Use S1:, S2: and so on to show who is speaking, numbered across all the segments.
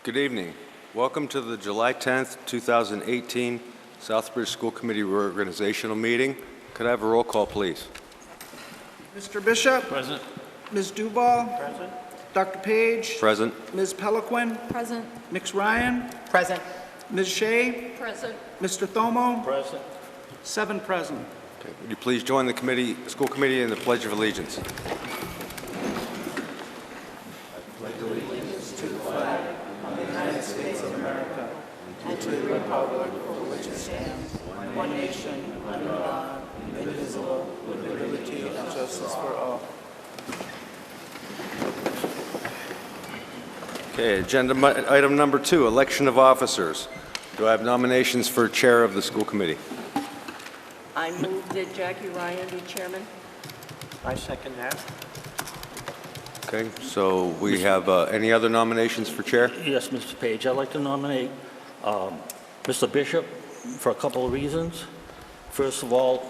S1: Good evening. Welcome to the July 10th, 2018 Southbridge School Committee Reorganizational meeting. Could I have a roll call, please?
S2: Mr. Bishop?
S3: Present.
S2: Ms. Duval?
S3: Present.
S2: Dr. Page?
S1: Present.
S2: Ms. Peliquin?
S4: Present.
S2: Ms. Ryan?
S4: Present.
S2: Ms. Shea?
S4: Present.
S2: Mr. Thomo?
S3: Present.
S2: 7 present.
S1: Okay. Would you please join the school committee in the Pledge of Allegiance? Okay, agenda item number 2, election of officers. Do I have nominations for chair of the school committee?
S4: I move that Jackie Ryan be chairman.
S3: I second that.
S1: Okay, so we have any other nominations for chair?
S3: Yes, Mr. Page, I'd like to nominate Mr. Bishop for a couple of reasons. First of all,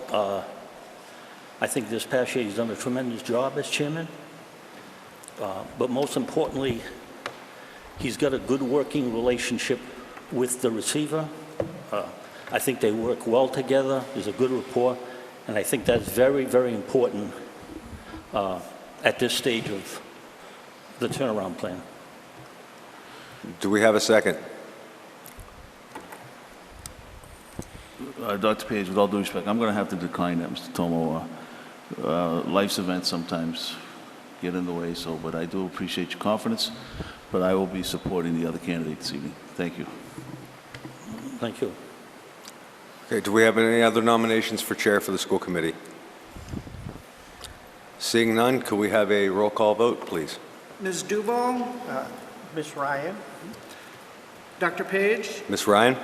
S3: I think this past year he's done a tremendous job as chairman. But most importantly, he's got a good working relationship with the receiver. I think they work well together. There's a good rapport. And I think that's very, very important at this stage of the turnaround plan.
S1: Do we have a second?
S5: Dr. Page, with all due respect, I'm going to have to decline that, Mr. Tomo. Life's events sometimes get in the way, but I do appreciate your confidence, but I will be supporting the other candidate this evening. Thank you.
S3: Thank you.
S1: Okay, do we have any other nominations for chair for the school committee? Seeing none, could we have a roll call vote, please?
S2: Ms. Duval?
S3: Ms. Ryan?
S2: Dr. Page?
S1: Ms. Ryan?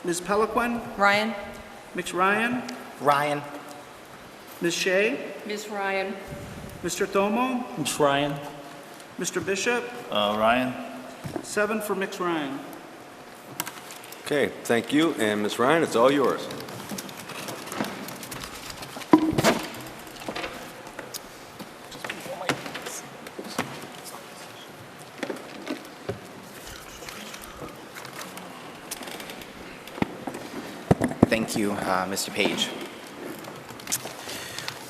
S2: Ms. Peliquin?
S4: Ryan.
S2: Ms. Ryan?
S4: Ryan.
S2: Ms. Shea?
S4: Ms. Ryan.
S2: Mr. Thomo?
S3: Ms. Ryan?
S2: Mr. Bishop?
S5: Ryan?
S2: 7 for Ms. Ryan.
S1: Okay, thank you. And Ms. Ryan, it's all yours.
S6: Thank you, Mr. Page.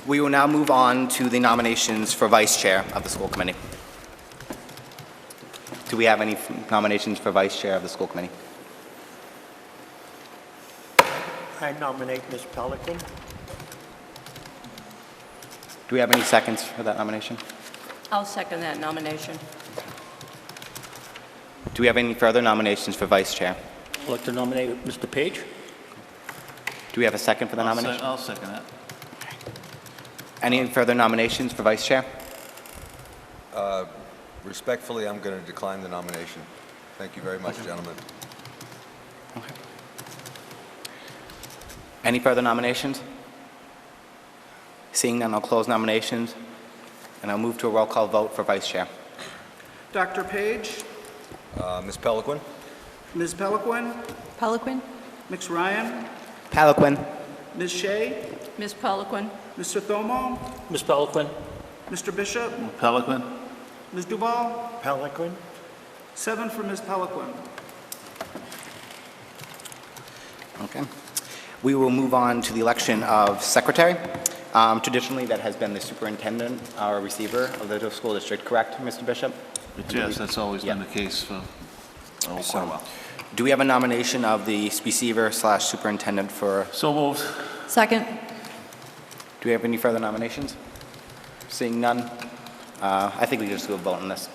S6: We will now move on to the nominations for vice chair of the school committee. Do we have any nominations for vice chair of the school committee?
S7: I nominate Ms. Peliquin.
S6: Do we have any seconds for that nomination?
S4: I'll second that nomination.
S6: Do we have any further nominations for vice chair?
S3: I'd like to nominate Mr. Page.
S6: Do we have a second for the nomination?
S5: I'll second that.
S6: Any further nominations for vice chair?
S1: Respectfully, I'm going to decline the nomination. Thank you very much, gentlemen.
S6: Okay. Any further nominations? Seeing none, I'll close nominations, and I'll move to a roll call vote for vice chair.
S2: Dr. Page?
S1: Ms. Peliquin?
S2: Ms. Peliquin?
S4: Peliquin.
S2: Ms. Ryan?
S6: Peliquin.
S2: Ms. Shea?
S4: Ms. Peliquin.
S2: Mr. Thomo?
S3: Ms. Peliquin.
S2: Mr. Bishop?
S5: Peliquin?
S2: Ms. Duval?
S7: Peliquin.
S2: 7 for Ms. Peliquin.
S6: Okay. We will move on to the election of secretary. Traditionally, that has been the superintendent or receiver of the school district, correct, Mr. Bishop?
S5: Yes, that's always been
S6: Yeah.
S5: the case for quite a while.
S6: Do we have a nomination of the receiver/superintendent for?
S5: So moved.
S4: Second.
S6: Do we have any further nominations? Seeing none, I think we can just do a vote on this.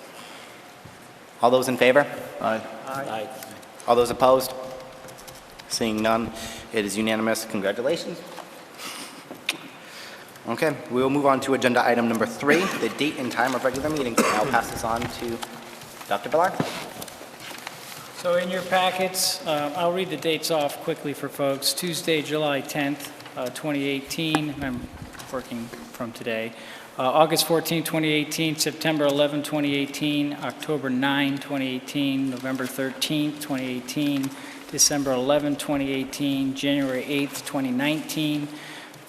S6: All those in favor?
S5: Aye.
S3: Aye.
S6: All those opposed? Seeing none, it is unanimous. Congratulations. Okay, we will move on to agenda item number 3, the date and time of regular meetings. I'll pass this on to Dr. Villar.
S8: So in your packets, I'll read the dates off quickly for folks. Tuesday, July 10th, 2018. I'm working from today. August 14, 2018, September 11, 2018, October 9, 2018, November 13, 2018, December 11, 2018, January 8, 2019,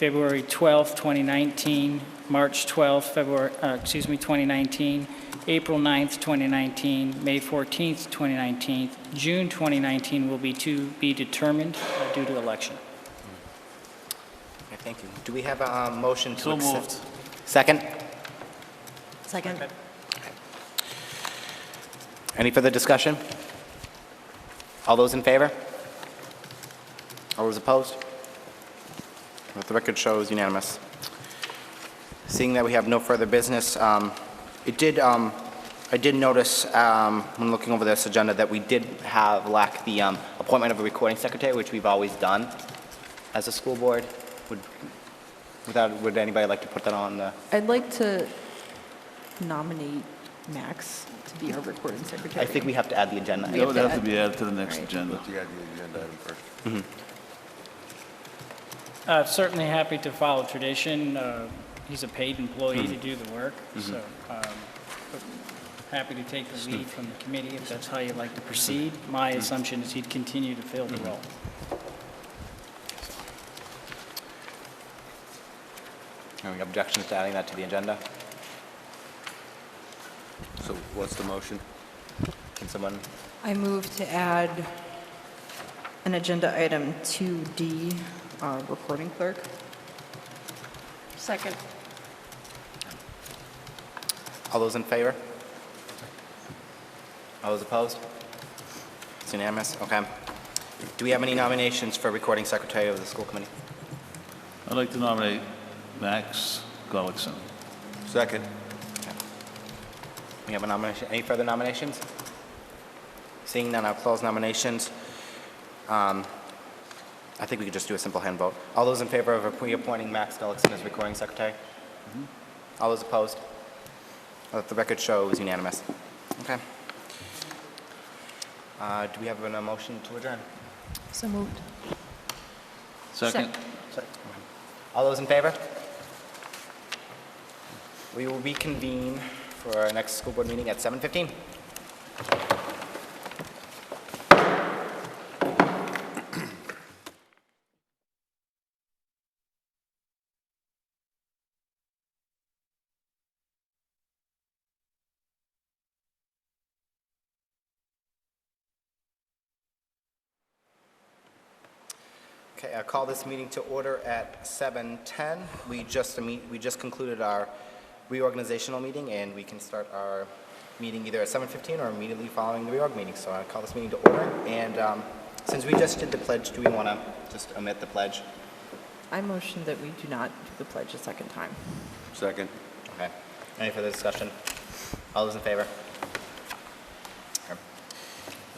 S8: February 12th, 2019, March 12th, 2019, April 9th, 2019, May 14th, 2019, June 2019 will be to be determined due to election.
S6: Okay, thank you. Do we have a motion to
S5: So
S6: accept?
S5: moved.
S6: Second?
S4: Second.
S6: Any further discussion? All those in favor? All those opposed? Let the record shows unanimous. Seeing that we have no further business, I did notice when looking over this agenda that we did lack the appointment of a recording secretary, which we've always done as a school board. Would anybody like to put that on the?
S9: I'd like to nominate Max to be our recording secretary.
S6: I think we have to add the agenda.
S5: That would have to be added to the next
S9: Right.
S5: agenda.
S1: You got the agenda item first.
S8: Certainly happy to follow tradition. He's a paid employee to do the work, so happy to take the lead from the committee if that's how you'd like to proceed. My assumption is he'd continue to fill the role.
S6: Any objections to adding that to the agenda?
S1: So what's the motion?
S6: Can someone?
S9: I move to add an agenda item 2D, recording clerk.
S4: Second.
S6: All those in favor? All those opposed? It's unanimous. Okay. Do we have any nominations for recording secretary of the school committee?
S5: I'd like to nominate Max Gullickson.
S1: Second.
S6: We have a nomination. Any further nominations? Seeing none, I'll close nominations. I think we could just do a simple hand vote. All those in favor of reappointing Max Gullickson as recording secretary? All those opposed? Let the record show it was unanimous. Okay. Do we have a motion to adjourn?
S9: So moved.
S5: Second?
S6: All those in favor? We will reconvene for our next school board meeting at 7:15. Okay, I call this meeting to order at 7:10. We just concluded our reorganizational meeting, and we can start our meeting either at 7:15 or immediately following the reorg meeting. So I call this meeting to order. And since we just did the pledge, do we want to just omit the pledge?
S9: I motion that we do not do the pledge a second time.
S1: Second.
S6: Okay. Any further discussion? All those in favor? Okay.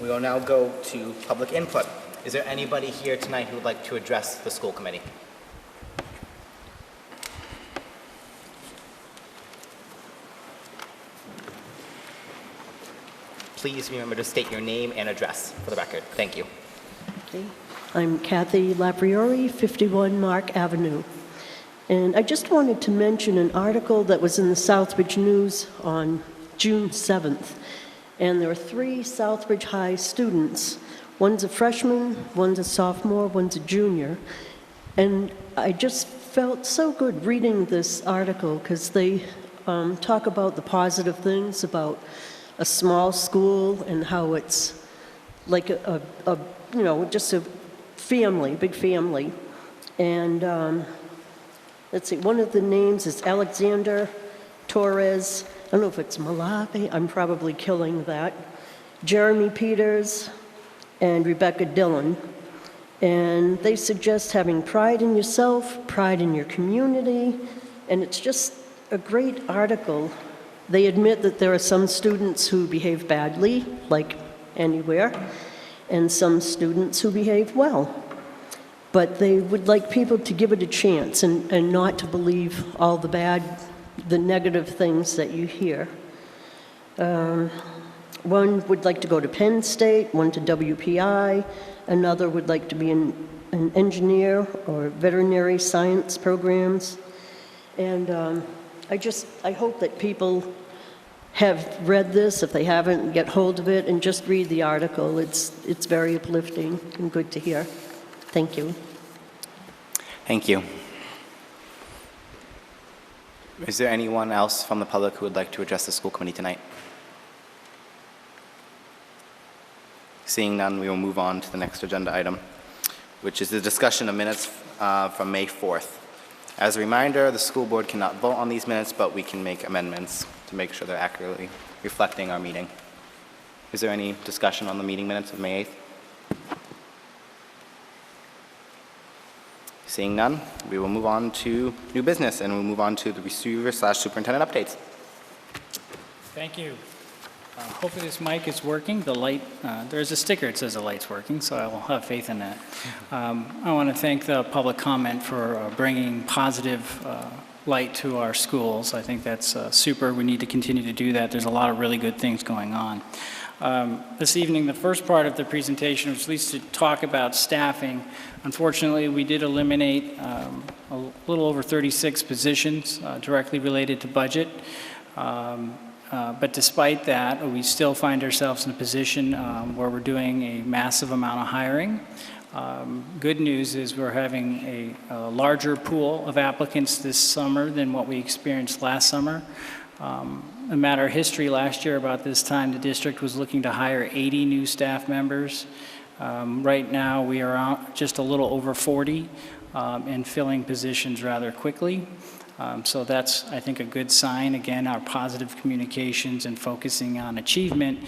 S6: We will now go to public input. Is there anybody here tonight who would like to address the school committee? Please remember to state your name and address for the record. Thank you.
S10: Okay. I'm Kathy Lapriori, 51 Mark Avenue. And I just wanted to mention an article that was in the Southbridge News on June 7th. And there are 3 Southbridge High students. One's a freshman, one's a sophomore, one's a junior. And I just felt so good reading this article because they talk about the positive things about a small school and how it's like just a family, big family. And let's see, one of the names is Alexander Torres. I don't know if it's Malawi, I'm probably killing that. Jeremy Peters and Rebecca Dillon. And they suggest having pride in yourself, pride in your community, and it's just a great article. They admit that there are some students who behave badly, like anywhere, and some students who behave well. But they would like people to give it a chance and not to believe all the negative things that you hear. One would like to go to Penn State, one to WPI, another would like to be an engineer or veterinary science programs. And I hope that people have read this. If they haven't, get hold of it and just read the article. It's very uplifting and good to hear. Thank you.
S6: Thank you. Is there anyone else from the public who would like to address the school committee tonight? Seeing none, we will move on to the next agenda item, which is the discussion of minutes from May 4th. As a reminder, the school board cannot vote on these minutes, but we can make amendments to make sure they're accurately reflecting our meeting. Is there any discussion on the meeting minutes of May 8th? Seeing none, we will move on to new business, and we'll move on to the receiver/superintendent updates.
S8: Thank you. Hopefully this mic is working. The light, there's a sticker that says the light's working, so I will have faith in that. I want to thank the public comment for bringing positive light to our schools. I think that's super. We need to continue to do that. There's a lot of really good things going on. This evening, the first part of the presentation was at least to talk about staffing. Unfortunately, we did eliminate a little over 36 positions directly related to budget. But despite that, we still find ourselves in a position where we're doing a massive amount of hiring. Good news is we're having a larger pool of applicants this summer than what we experienced last summer. A matter of history, last year about this time, the district was looking to hire 80 new staff members. Right now, we are just a little over 40 and filling positions rather quickly. So that's, I think, a good sign. Again, our positive communications and focusing on achievement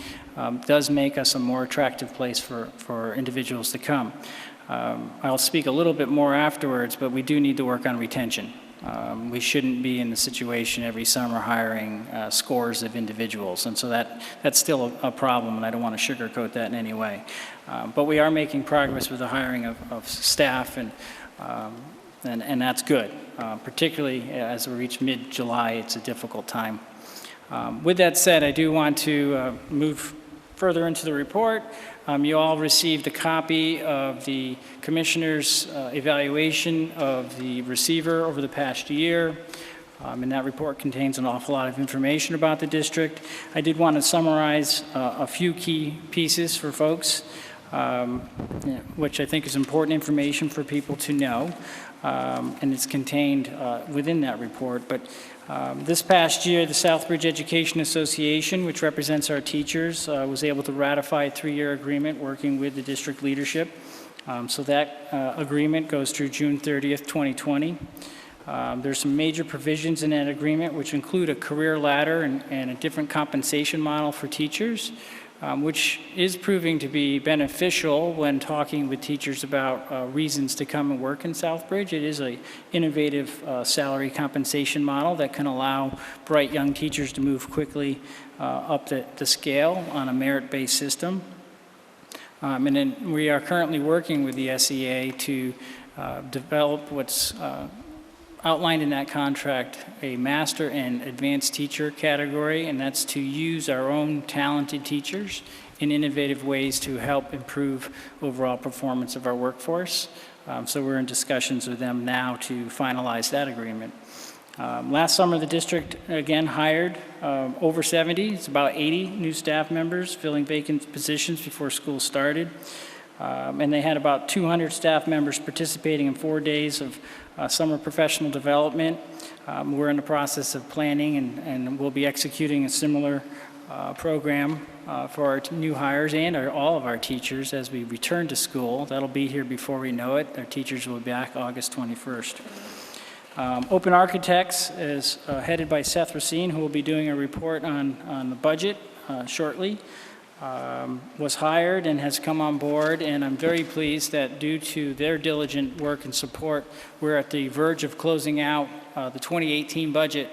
S8: does make us a more attractive place for individuals to come. I'll speak a little bit more afterwards, but we do need to work on retention. We shouldn't be in the situation every summer hiring scores of individuals, and so that's still a problem, and I don't want to sugarcoat that in any way. But we are making progress with the hiring of staff, and that's good. Particularly as we reach mid-July, it's a difficult time. With that said, I do want to move further into the report. You all received a copy of the Commissioner's evaluation of the receiver over the past year. And that report contains an awful lot of information about the district. I did want to summarize a few key pieces for folks, which I think is important information for people to know. And it's contained within that report. But this past year, the Southbridge Education Association, which represents our teachers, was able to ratify a 3-year agreement working with the district leadership. So that agreement goes through June 30th, 2020. There's some major provisions in that agreement, which include a career ladder and a different compensation model for teachers, which is proving to be beneficial when talking with teachers about reasons to come and work in Southbridge. It is an innovative salary compensation model that can allow bright young teachers to move quickly up the scale on a merit-based system. And then we are currently working with the SEA to develop what's outlined in that contract, a master and advanced teacher category, and that's to use our own talented teachers in innovative ways to help improve overall performance of our workforce. So we're in discussions with them now to finalize that agreement. Last summer, the district again hired over 70, it's about 80 new staff members filling vacant positions before school started. And they had about 200 staff members participating in 4 days of summer professional development. We're in the process of planning and we'll be executing a similar program for our new hires and all of our teachers as we return to school. That'll be here before we know it. Our teachers will be back August 21st. Open Architects is headed by Seth Racine, who will be doing a report on the budget shortly. Was hired and has come on board, and I'm very pleased that due to their diligent work and support, we're at the verge of closing out the 2018 budget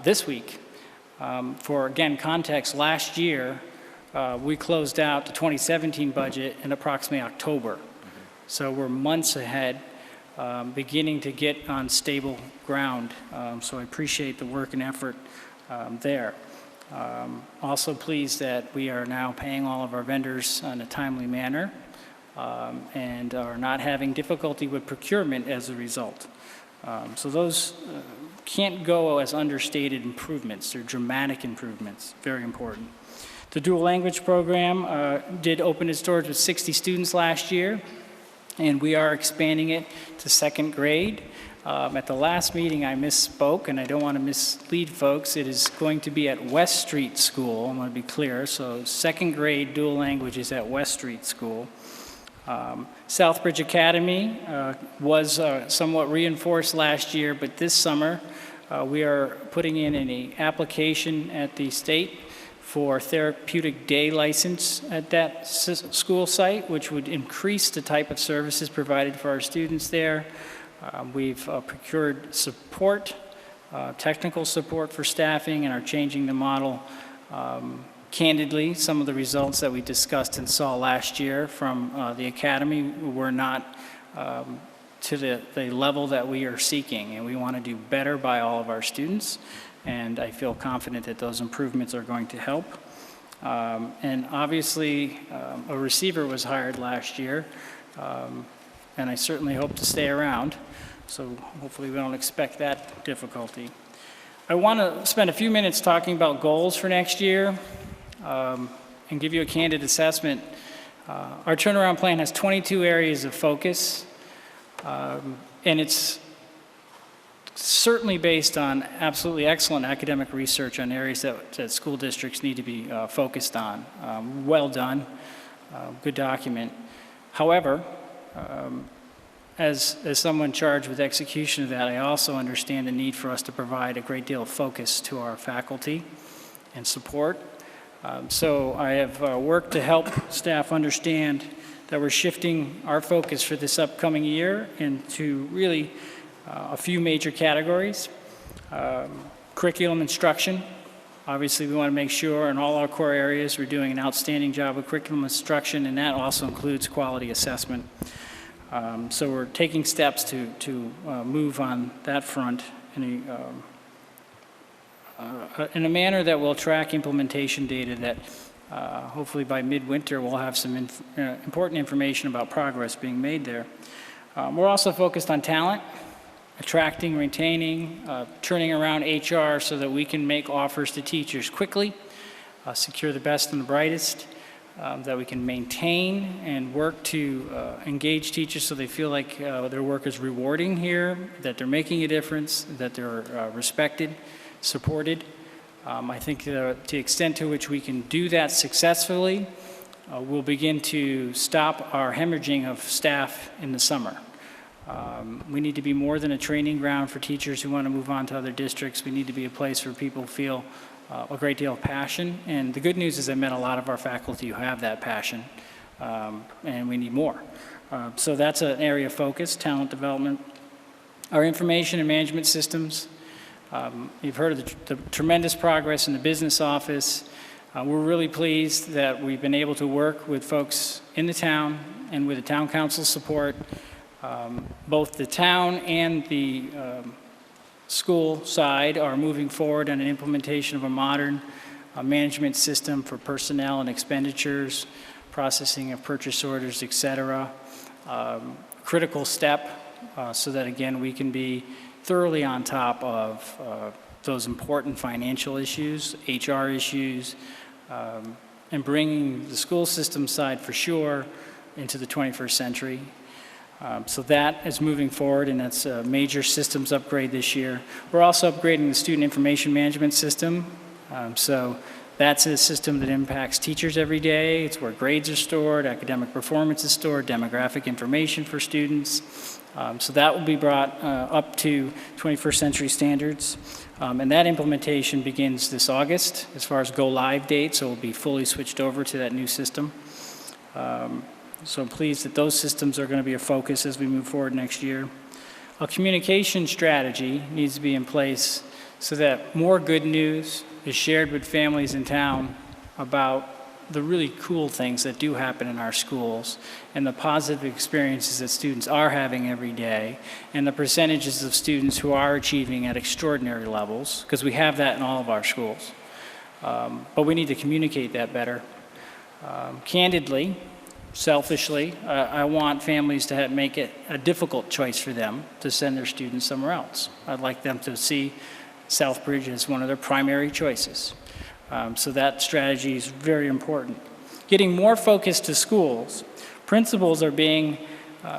S8: this week. For, again, context, last year we closed out the 2017 budget in approximately October. So we're months ahead, beginning to get on stable ground. So I appreciate the work and effort there. Also pleased that we are now paying all of our vendors in a timely manner and are not having difficulty with procurement as a result. So those can't go as understated improvements. They're dramatic improvements, very important. The dual language program did open its doors with 60 students last year, and we are expanding it to second grade. At the last meeting, I misspoke, and I don't want to mislead folks. It is going to be at West Street School. I want to be clear. So second grade dual language is at West Street School. Southbridge Academy was somewhat reinforced last year, but this summer we are putting in an application at the state for therapeutic day license at that school site, which would increase the type of services provided for our students there. We've procured support, technical support for staffing, and are changing the model. Candidly, some of the results that we discussed and saw last year from the academy were not to the level that we are seeking, and we want to do better by all of our students, and I feel confident that those improvements are going to help. And obviously, a receiver was hired last year, and I certainly hope to stay around, so hopefully we don't expect that difficulty. I want to spend a few minutes talking about goals for next year and give you a candid assessment. Our turnaround plan has 22 areas of focus, and it's certainly based on absolutely excellent academic research on areas that school districts need to be focused on. Well done, good document. However, as someone charged with execution of that, I also understand the need for us to provide a great deal of focus to our faculty and support. So I have worked to help staff understand that we're shifting our focus for this upcoming year into really a few major categories. Curriculum instruction. Obviously, we want to make sure in all our core areas we're doing an outstanding job of curriculum instruction, and that also includes quality assessment. So we're taking steps to move on that front in a manner that will track implementation data that hopefully by midwinter we'll have some important information about progress being made there. We're also focused on talent, attracting, retaining, turning around HR so that we can make offers to teachers quickly, secure the best and the brightest, that we can maintain and work to engage teachers so they feel like their work is rewarding here, that they're making a difference, that they're respected, supported. I think to the extent to which we can do that successfully, we'll begin to stop our hemorrhaging of staff in the summer. We need to be more than a training ground for teachers who want to move on to other districts. We need to be a place where people feel a great deal of passion. And the good news is I met a lot of our faculty who have that passion, and we need more. So that's an area of focus, talent development. Our information and management systems. You've heard of the tremendous progress in the business office. We're really pleased that we've been able to work with folks in the town and with the town council support. Both the town and the school side are moving forward on an implementation of a modern management system for personnel and expenditures, processing of purchase orders, et cetera. Critical step so that, again, we can be thoroughly on top of those important financial issues, HR issues, and bringing the school system side for sure into the 21st century. So that is moving forward, and that's a major systems upgrade this year. We're also upgrading the student information management system. So that's a system that impacts teachers every day. It's where grades are stored, academic performance is stored, demographic information for students. So that will be brought up to 21st century standards. And that implementation begins this August as far as go live date, so we'll be fully switched over to that new system. So I'm pleased that those systems are going to be a focus as we move forward next year. A communication strategy needs to be in place so that more good news is shared with families in town about the really cool things that do happen in our schools and the positive experiences that students are having every day and the percentages of students who are achieving at extraordinary levels, because we have that in all of our schools. But we need to communicate that better. Candidly, selfishly, I want families to make it a difficult choice for them to send their students somewhere else. I'd like them to see Southbridge as one of their primary choices. So that strategy is very important. Getting more focus to schools. Principals are being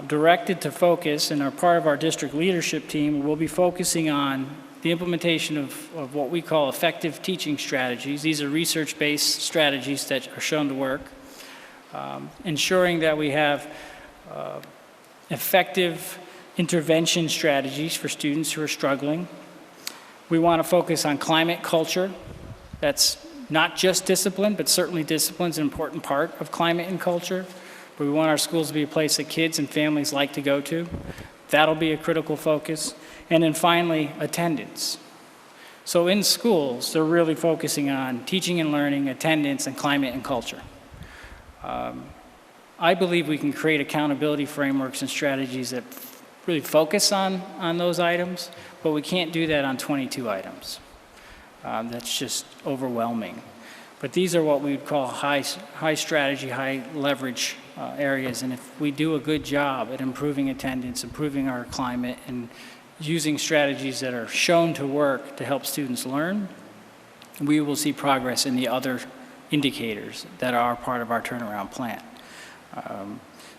S8: directed to focus and are part of our district leadership team. We'll be focusing on the implementation of what we call effective teaching strategies. These are research-based strategies that are shown to work. Ensuring that we have effective intervention strategies for students who are struggling. We want to focus on climate culture. That's not just discipline, but certainly discipline is an important part of climate and culture. But we want our schools to be a place that kids and families like to go to. That'll be a critical focus. And then finally, attendance. So in schools, they're really focusing on teaching and learning, attendance, and climate and culture. I believe we can create accountability frameworks and strategies that really focus on those items, but we can't do that on 22 items. That's just overwhelming. But these are what we would call high strategy, high leverage areas, and if we do a good job at improving attendance, improving our climate, and using strategies that are shown to work to help students learn, we will see progress in the other indicators that are part of our turnaround plan.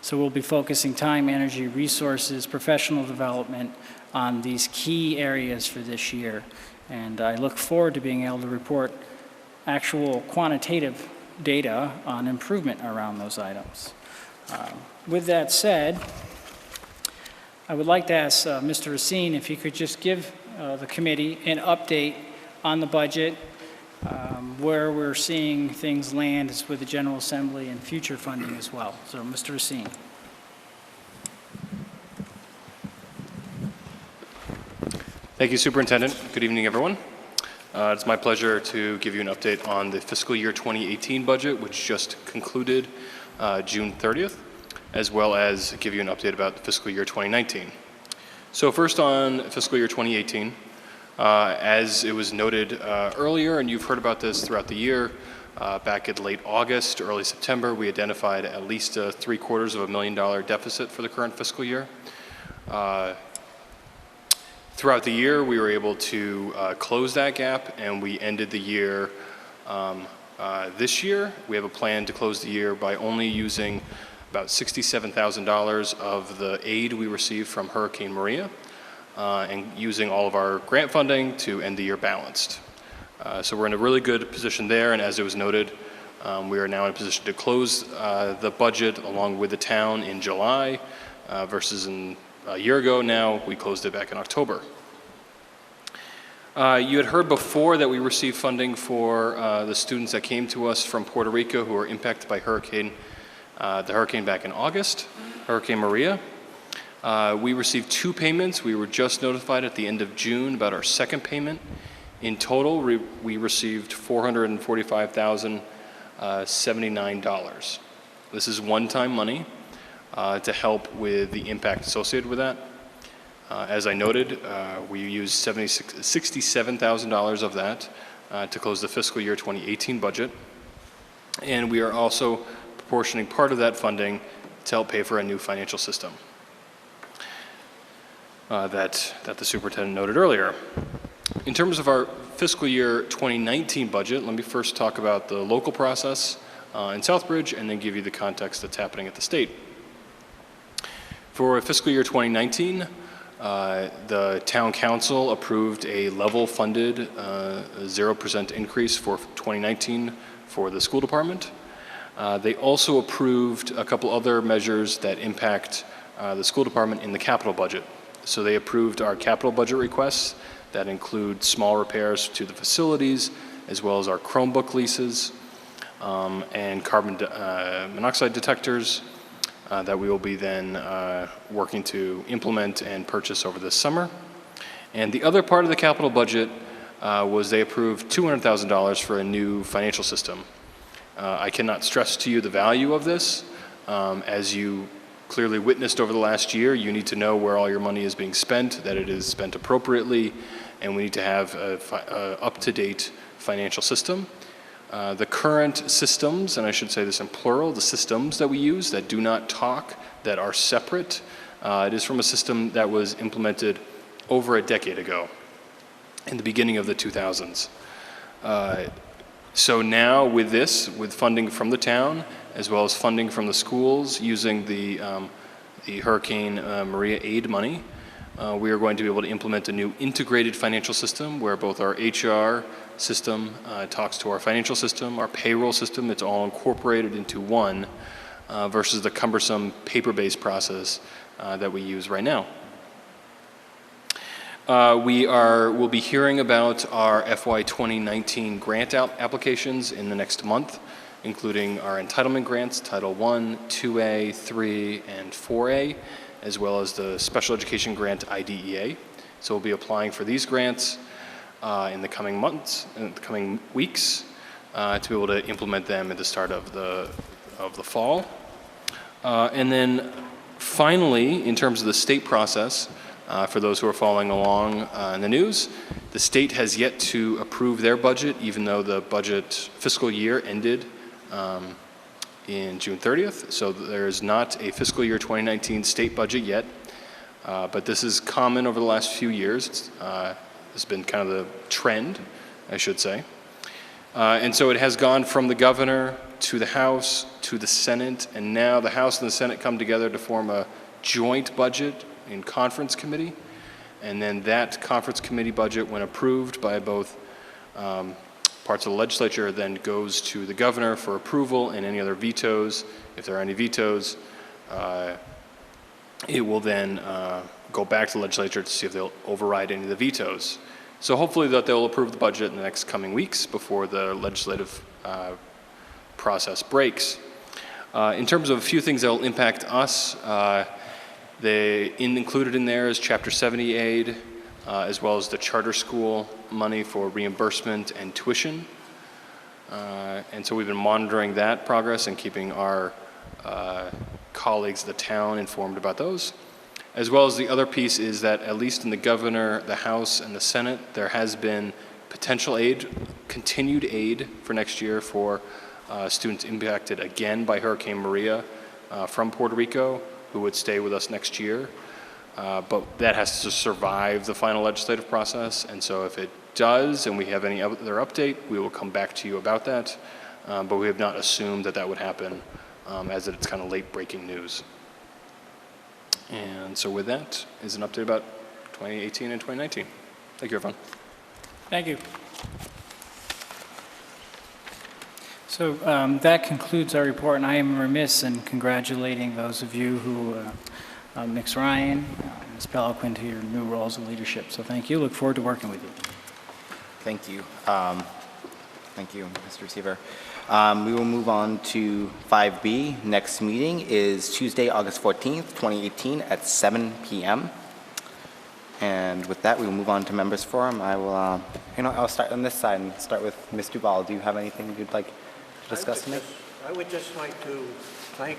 S8: So we'll be focusing time, energy, resources, professional development on these key areas for this year. And I look forward to being able to report actual quantitative data on improvement around those items. With that said, I would like to ask Mr. Racine if he could just give the committee an update on the budget, where we're seeing things land with the General Assembly and future funding as well. So, Mr. Racine.
S11: Thank you, Superintendent. Good evening, everyone. It's my pleasure to give you an update on the fiscal year 2018 budget, which just concluded June 30th, as well as give you an update about fiscal year 2019. So first on fiscal year 2018, as it was noted earlier, and you've heard about this throughout the year, back in late August, early September, we identified at least a $750,000 deficit for the current fiscal year. Throughout the year, we were able to close that gap, and we ended the year this year. We have a plan to close the year by only using about $67,000 of the aid we received from Hurricane Maria, and using all of our grant funding to end the year balanced. So we're in a really good position there, and as it was noted, we are now in a position to close the budget along with the town in July, versus a year ago now, we closed it back in October. You had heard before that we received funding for the students that came to us from Puerto Rico who were impacted by the hurricane back in August, Hurricane Maria. We received 2 payments. We were just notified at the end of June about our second payment. In total, we received $445,079. This is one-time money to help with the impact associated with that. As I noted, we used $67,000 of that to close the fiscal year 2018 budget. And we are also proportioning part of that funding to help pay for a new financial system that the superintendent noted earlier. In terms of our fiscal year 2019 budget, let me first talk about the local process in Southbridge and then give you the context that's happening at the state. For fiscal year 2019, the town council approved a level funded 0% increase for 2019 for the school department. They also approved a couple other measures that impact the school department in the capital budget. So they approved our capital budget requests that include small repairs to the facilities, as well as our Chromebook leases and carbon monoxide detectors that we will be then working to implement and purchase over this summer. And the other part of the capital budget was they approved $200,000 for a new financial system. I cannot stress to you the value of this. As you clearly witnessed over the last year, you need to know where all your money is being spent, that it is spent appropriately, and we need to have an up-to-date financial system. The current systems, and I should say this in plural, the systems that we use that do not talk, that are separate, it is from a system that was implemented over a decade ago, in the beginning of the 2000s. So now with this, with funding from the town, as well as funding from the schools, using the the Hurricane Maria aid money. We are going to be able to implement a new integrated financial system where both our HR system talks to our financial system, our payroll system. It's all incorporated into one versus the cumbersome paper-based process that we use right now. We'll be hearing about our FY 2019 grant applications in the next month, including our entitlement grants, Title I, 2A, 3, and 4A, as well as the Special Education Grant IDEA. So we'll be applying for these grants in the coming months, in the coming weeks, to be able to implement them at the start of the fall. And then finally, in terms of the state process, for those who are following along in the news, the state has yet to approve their budget, even though the budget fiscal year ended in June 30th. So there is not a fiscal year 2019 state budget yet, but this is common over the last few years. It's been kind of the trend, I should say. And so it has gone from the governor to the House to the Senate, and now the House and the Senate come together to form a joint budget in conference committee, and then that conference committee budget, when approved by both parts of the legislature, then goes to the governor for approval and any other vetoes. If there are any vetoes, it will then go back to the legislature to see if they'll override any of the vetoes. So hopefully that they'll approve the budget in the next coming weeks before the legislative process breaks. In terms of a few things that will impact us, included in there is Chapter 70 aid, as well as the charter school money for reimbursement and tuition. And so we've been monitoring that progress and keeping our colleagues at the town informed about those. As well as the other piece is that at least in the governor, the House, and the Senate, there has been potential aid, continued aid for next year for students impacted again by Hurricane Maria from Puerto Rico, who would stay with us next year. But that has to survive the final legislative process. And so if it does, and we have any other update, we will come back to you about that. But we have not assumed that that would happen, as it's kind of late breaking news. And so with that is an update about 2018 and 2019. Thank you, everyone.
S8: Thank you. So that concludes our report, and I am remiss in congratulating those of you who, Ms. Ryan, Ms. Peliquin, to your new roles of leadership. So thank you. Look forward to working with you.
S6: Thank you. Thank you, Mr. Receiver. We will move on to 5B. Next meeting is Tuesday, August 14th, 2018 at 7 p.m. And with that, we will move on to members forum. I'll start on this side and start with Ms. Duval. Do you have anything you'd like to discuss tonight?
S7: I would just like to thank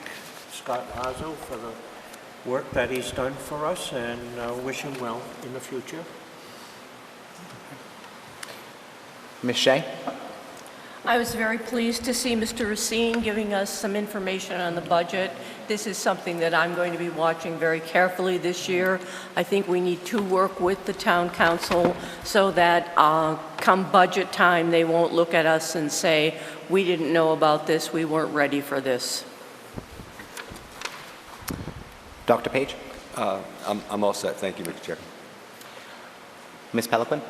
S7: Scott Lazo for the work that he's done for us and wish him well in the future.
S6: Ms. Shea?
S4: I was very pleased to see Mr. Racine giving us some information on the budget. This is something that I'm going to be watching very carefully this year. I think we need to work with the town council so that come budget time, they won't look at us and say, we didn't know about this, we weren't ready for this.
S6: Dr. Page?
S1: I'm all set. Thank you, Mr. Chair.
S6: Ms. Peliquin?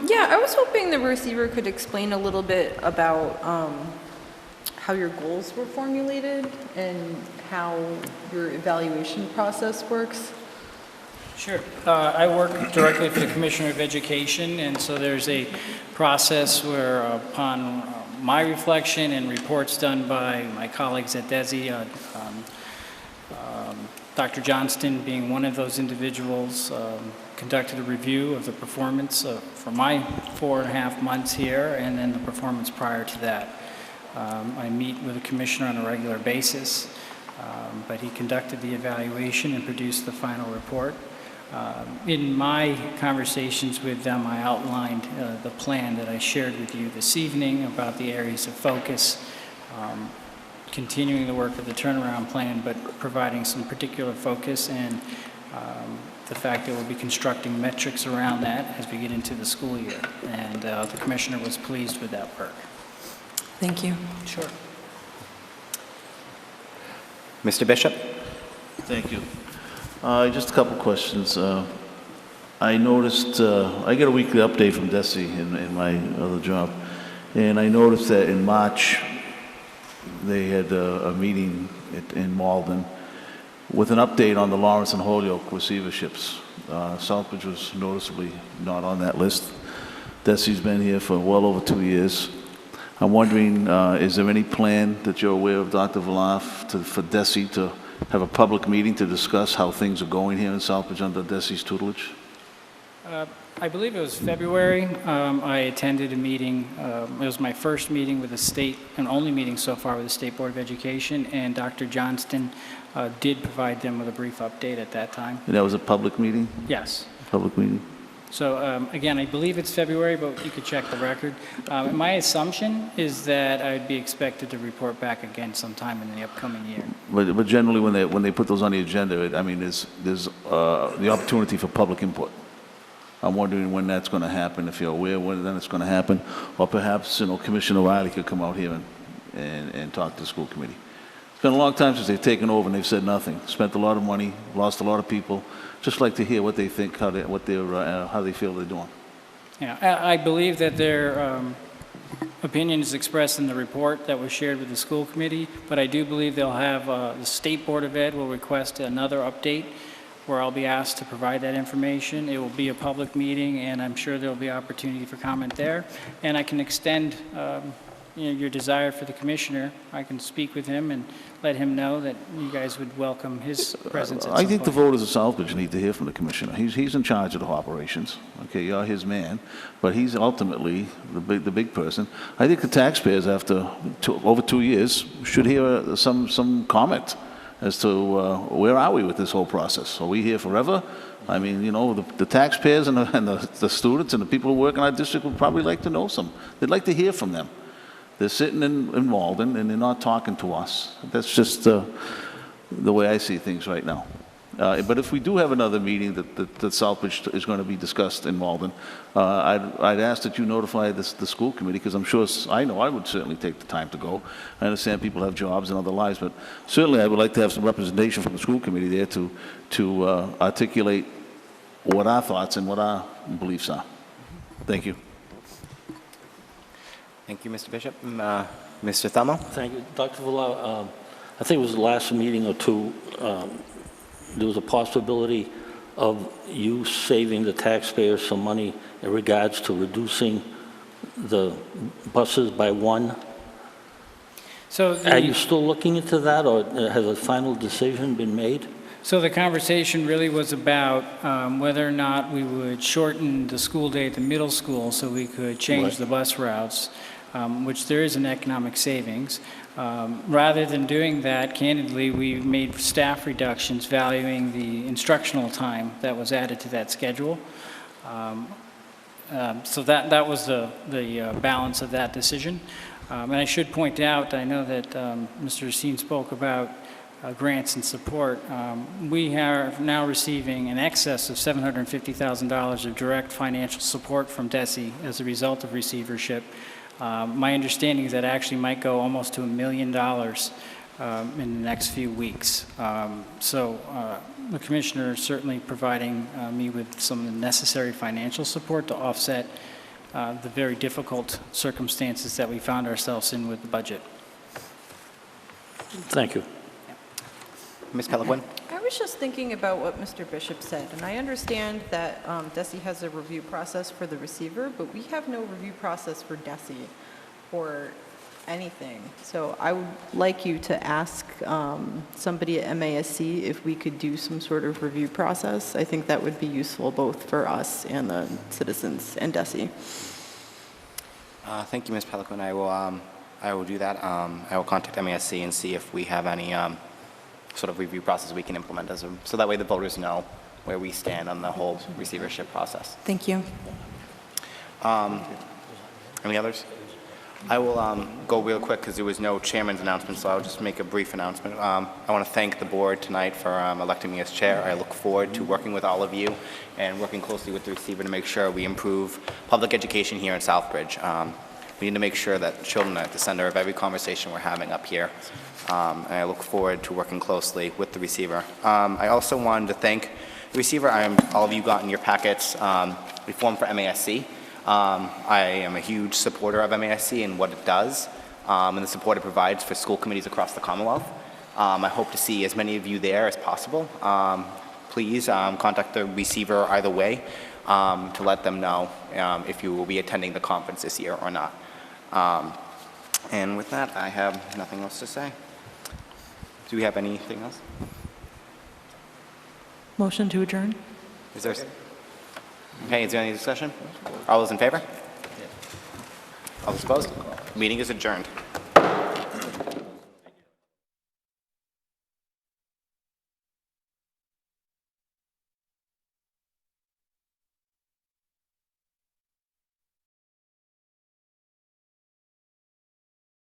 S9: Yeah, I was hoping the receiver could explain a little bit about how your goals were formulated and how your evaluation process works.
S8: Sure. I work directly for the Commissioner of Education, and so there's a process where upon my reflection and reports done by my colleagues at DESE, Dr. Johnston being one of those individuals, conducted a review of the performance for my 4.5 months here and then the performance prior to that. I meet with the commissioner on a regular basis, but he conducted the evaluation and produced the final report. In my conversations with them, I outlined the plan that I shared with you this evening about the areas of focus, continuing the work of the turnaround plan, but providing some particular focus and the fact that we'll be constructing metrics around that as we get into the school year. And the commissioner was pleased with that work.
S9: Thank you.
S8: Sure.
S6: Mr. Bishop?
S5: Thank you. Just a couple questions. I noticed, I get a weekly update from Desi in my other job, and I noticed that in March, they had a meeting in Malden with an update on the Lawrence and Holyoke receiverships. Southbridge was noticeably not on that list. Desi's been here for well over 2 years. I'm wondering, is there any plan that you're aware of, Dr. Voloff, for Desi to have a public meeting to discuss how things are going here in Southbridge under Desi's tutelage?
S8: I believe it was February. I attended a meeting. It was my first meeting with the state, and only meeting so far with the State Board of Education, and Dr. Johnston did provide them with a brief update at that time.
S5: And that was a public meeting?
S8: Yes.
S5: Public meeting?
S8: So again, I believe it's February, but you could check the record. My assumption is that I'd be expected to report back again sometime in the upcoming year.
S5: But generally, when they put those on the agenda, I mean, there's the opportunity for public input. I'm wondering when that's going to happen, if you're aware when then it's going to happen, or perhaps, Commissioner Riley could come out here and talk to the school committee. It's been a long time since they've taken over and they've said nothing. Spent a lot of money, lost a lot of people. Just like to hear what they think, how they feel they're doing.
S8: Yeah, I believe that their opinion is expressed in the report that was shared with the school committee, but I do believe they'll have, the State Board of Ed will request another update where I'll be asked to provide that information. It will be a public meeting, and I'm sure there'll be opportunity for comment there. And I can extend your desire for the commissioner. I can speak with him and let him know that you guys would welcome his presence at some
S5: I think the
S8: point.
S5: voters of Southbridge need to hear from the commissioner. He's in charge of the operations. Okay, you're his man, but he's ultimately the big person. I think the taxpayers, after over 2 years, should hear some comment as to where are we with this whole process. Are we here forever? I mean, the taxpayers and the students and the people who work in our district would probably like to know some. They'd like to hear from them. They're sitting in Malden, and they're not talking to us. That's just the way I see things right now. But if we do have another meeting that Southbridge is going to be discussed in Malden, I'd ask that you notify the school committee, because I'm sure, I know I would certainly take the time to go. I understand people have jobs and other lives, but certainly I would like to have some representation from the school committee there to articulate what our thoughts and what our beliefs are. Thank you.
S6: Thank you, Mr. Bishop. Mr. Thummo?
S3: Thank you. Dr. Villar, I think it was the last meeting or two, there was a possibility of you saving the taxpayers some money in regards to reducing the buses by one.
S8: So
S3: Are you still looking into that, or has a final decision been made?
S8: So the conversation really was about whether or not we would shorten the school day at the middle school so we could change
S3: Right.
S8: the bus routes, which there is an economic savings. Rather than doing that, candidly, we made staff reductions valuing the instructional time that was added to that schedule. So that was the balance of that decision. And I should point out, I know that Mr. Racine spoke about grants and support. We are now receiving in excess of $750,000 of direct financial support from DESE as a result of receivership. My understanding is that actually might go almost to $1 million in the next few weeks. So the commissioner is certainly providing me with some necessary financial support to offset the very difficult circumstances that we found ourselves in with the budget.
S3: Thank you.
S6: Ms. Peliquin?
S9: I was just thinking about what Mr. Bishop said, and I understand that DESE has a review process for the receiver, but we have no review process for DESE or anything. So I would like you to ask somebody at MASC if we could do some sort of review process. I think that would be useful both for us and the citizens and DESE.
S6: Thank you, Ms. Peliquin. I will do that. I will contact MASC and see if we have any sort of review process we can implement so that way the voters know where we stand on the whole receivership process.
S9: Thank you.
S6: Any others? I will go real quick because there was no chairman's announcement, so I'll just make a brief announcement. I want to thank the board tonight for electing me as chair. I look forward to working with all of you and working closely with the receiver to make sure we improve public education here in Southbridge. We need to make sure that children are at the center of every conversation we're having up here. And I look forward to working closely with the receiver. I also wanted to thank the receiver. All of you got in your packets reform for MASC. I am a huge supporter of MASC and what it does, and the support it provides for school committees across the Commonwealth. I hope to see as many of you there as possible. Please contact the receiver either way to let them know if you will be attending the conference this year or not. And with that, I have nothing else to say. Do we have anything else?
S9: Motion to adjourn?
S6: Is there any discussion? All those in favor? All those opposed? Meeting is adjourned.